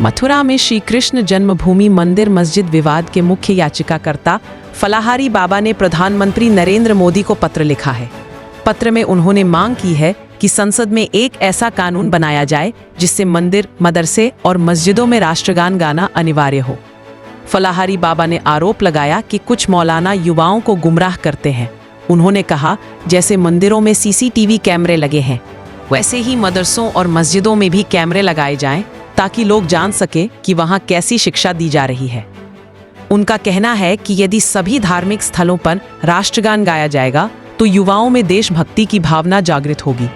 मथुरा में श्री कृष्ण जन्मभूमि मंदिर मस्जिद विवाद के मुख्य याचिकाकर्ता फलाहारी बाबा ने प्रधानमंत्री नरेंद्र मोदी को पत्र लिखा है। पत्र में उन्होंने मांग की है कि संसद में एक ऐसा कानून बनाया जाए जिससे मंदिर, मदरसे और मस्जिदों में राष्ट्रगान गाना अनिवार्य हो। फलाहारी बाबा ने आरोप लगाया कि कुछ मौलाना युवाओं को गुमराह करते हैं। उन्होंने कहा, जैसे मंदिरों में सीसीटीवी कैमरे लगे हैं, वैसे ही मदरसों और मस्जिदों में भी कैमरे लगाए जाएं ताकि लोग जान सकें कि वहां कैसी शिक्षा दी जा रही है। उनका कहना है कि यदि सभी धार्मिक स्थलों पर राष्ट्रगान गाया जाएगा तो युवाओं में देशभक्ति की भावना जागृत होगी।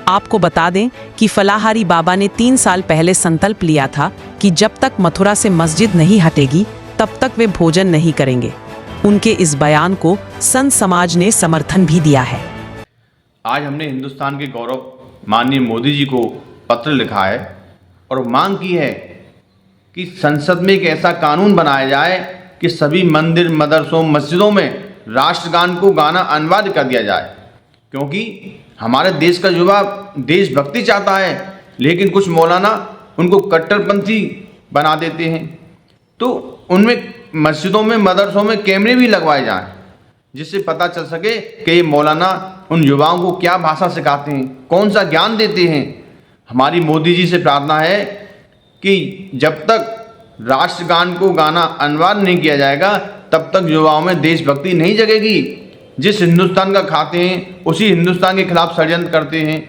आपको बता दें कि फलाहारी बाबा ने 3 साल पहले संकल्प लिया था कि जब तक मथुरा से मस्जिद नहीं हटेगी तब तक वे भोजन नहीं करेंगे। उनके इस बयान को संत समाज ने समर्थन भी दिया है। आज हमने हिंदुस्तान के गौरव माननीय मोदी जी को पत्र लिखा है और मांग की है कि संसद में एक ऐसा कानून बनाया जाए कि सभी मंदिर, मदरसों, मस्जिदों में राष्ट्रगान को गाना अनिवार्य कर दिया जाए, क्योंकि हमारे देश का युवा देशभक्ति चाहता है, लेकिन कुछ मौलाना उनको कट्टरपंथी बना देते हैं। तो उनमें मस्जिदों में, मदरसों में कैमरे भी लगवाए जाएं, जिससे पता चल सके कि ये मौलाना उन युवाओं को क्या भाषा सिखाते हैं, कौन सा ज्ञान देते हैं। हमारी मोदी जी से प्रार्थना है कि जब तक राष्ट्रगान को गाना अनिवार्य नहीं किया जाएगा तब तक युवाओं में देशभक्ति नहीं जगेगी। जिस हिंदुस्तान का खाते हैं उसी हिंदुस्तान के खिलाफ षड्यंत्र करते हैं।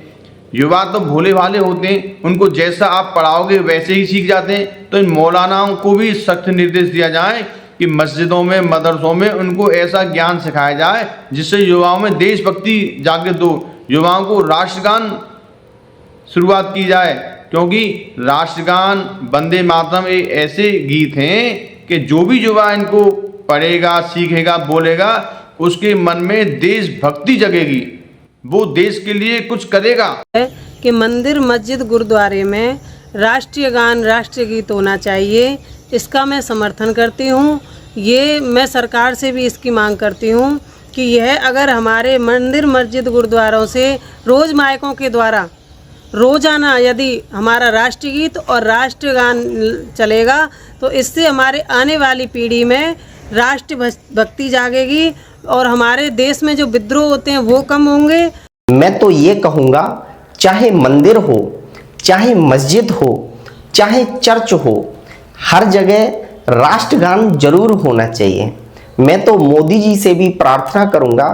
युवा तो भोले भाले होते हैं, उनको जैसा आप पढ़ाओगे वैसे ही सीख जाते हैं। तो इन मौलानाओं को भी सख्त निर्देश दिया जाए कि मस्जिदों में, मदरसों में उनको ऐसा ज्ञान सिखाया जाए जिससे युवाओं में देशभक्ति जागृत हो, युवाओं को राष्ट्रगान शुरुआत की जाए, क्योंकि राष्ट्रगान, वंदे मातरम एक ऐसे गीत हैं कि जो भी युवा इनको पढ़ेगा, सीखेगा, बोलेगा, उसके मन में देशभक्ति जगेगी, वो देश के लिए कुछ करेगा। कि मंदिर, मस्जिद, गुरुद्वारे में राष्ट्रीय गान, राष्ट्रीय गीत होना चाहिए। इसका मैं समर्थन करती हूँ। ये मैं सरकार से भी इसकी मांग करती हूँ कि यह अगर हमारे मंदिर, मस्जिद, गुरुद्वारों से रोज़ माइकों के द्वारा रोजाना यदि हमारा राष्ट्रीय गीत और राष्ट्रीय गान चलेगा तो इससे हमारे आने वाली पीढ़ी में राष्ट्र भक्ति जागेगी और हमारे देश में जो विद्रोह होते हैं वो कम होंगे। मैं तो ये कहूँगा, चाहे मंदिर हो, चाहे मस्जिद हो, चाहे चर्च हो, हर जगह राष्ट्रगान जरूर होना चाहिए। मैं तो मोदी जी से भी प्रार्थना करूँगा,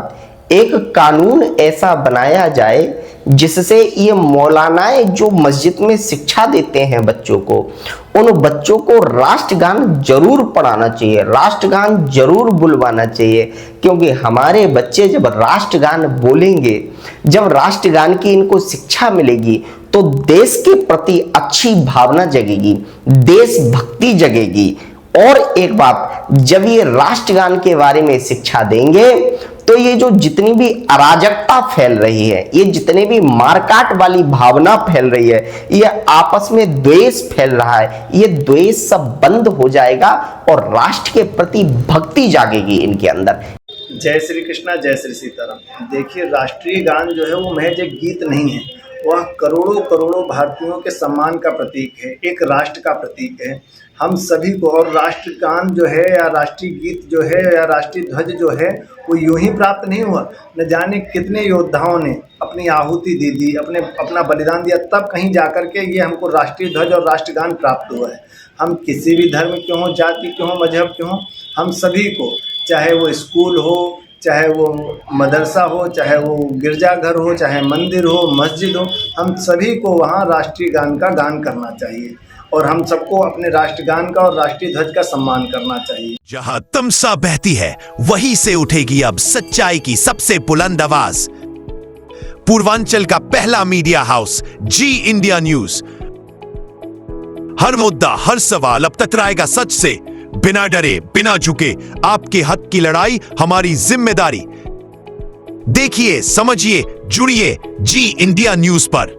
एक कानून ऐसा बनाया जाए जिससे ये मौलानाएं जो मस्जिद में शिक्षा देते हैं बच्चों को, उन बच्चों को राष्ट्रगान जरूर पढ़ाना चाहिए, राष्ट्रगान जरूर बुलवाना चाहिए। क्योंकि हमारे बच्चे जब राष्ट्रगान बोलेंगे, जब राष्ट्रगान की इनको शिक्षा मिलेगी तो देश के प्रति अच्छी भावना जगेगी, देशभक्ति जगेगी। और एक बात, जब ये राष्ट्रगान के बारे में शिक्षा देंगे तो ये जो जितनी भी अराजकता फैल रही है, ये जितने भी मारकाट वाली भावना फैल रही है, ये आपस में द्वेष फैल रहा है, ये द्वेष सब बंद हो जाएगा और राष्ट्र के प्रति भक्ति जागेगी इनके अंदर। जय श्री कृष्णा, जय श्री सीताराम। देखिए, राष्ट्रीय गान जो है वो महज एक गीत नहीं है, वह करोड़ों करोड़ों भारतीयों के सम्मान का प्रतीक है, एक राष्ट्र का प्रतीक है। हम सभी को, और राष्ट्रगान जो है या राष्ट्रीय गीत जो है या राष्ट्रीय ध्वज जो है वो यूं ही प्राप्त नहीं हुआ। न जाने कितने योद्धाओं ने अपनी आहुति दे दी, अपना बलिदान दिया, तब कहीं जाकर के ये हमको राष्ट्रीय ध्वज और राष्ट्रगान प्राप्त हुआ है। हम किसी भी धर्म के हों, जाति के हों, मजहब के हों, हम सभी को, चाहे वो स्कूल हो, चाहे वो मदरसा हो, चाहे वो गिरजाघर हो, चाहे मंदिर हो, मस्जिद हो, हम सभी को वहाँ राष्ट्रीय गान का गान करना चाहिए और हम सबको अपने राष्ट्रगान का और राष्ट्रीय ध्वज का सम्मान करना चाहिए। जहां तमसा बहती है वहीं से उठेगी अब सच्चाई की सबसे बुलंद आवाज। पूर्वांचल का पहला मीडिया हाउस जी इंडिया न्यूज। हर मुद्दा, हर सवाल अब टकराएगा सच से। बिना डरे, बिना झुके, आपके हक की लड़ाई हमारी जिम्मेदारी। देखिए, समझिए, जुड़िए जी इंडिया न्यूज पर।